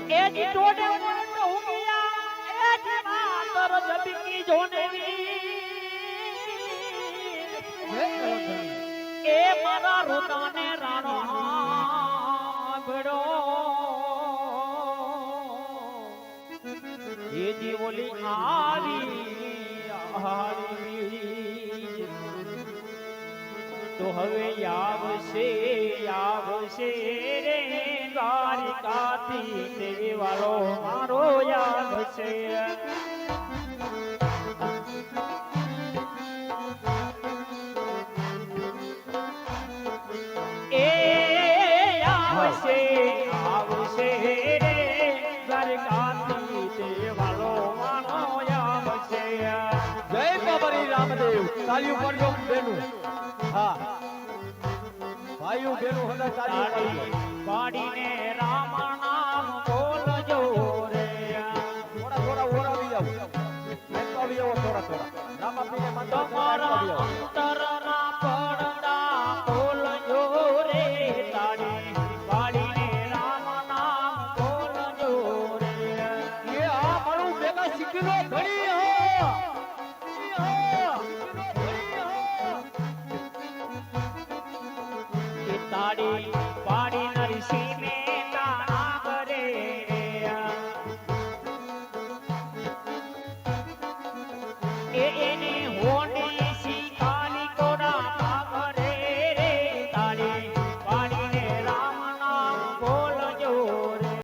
એ જી ટોડે મોટ ઉગિયા એ જી માતર જબકી જોનેવી એ મારા રોતાને રાણો આંભળો એ જી ઓલી આવી તો હવે આવશે રે દ્વારિકાથી દેવાળો મારો આવશે એ આવશે રે દ્વારિકાથી દેવાળો મારો આવશે જય બાબરી રામદેવ તાળીઓ પડજો બેનું હા ભાઈઓ બેનું હદા તાળીઓ પાડીને રામ નામ બોલજો રે થોડા થોડા ઓરાવી જાવ આવી જાવ થોડા થોડા રામ આપીને મંત્ર તમારા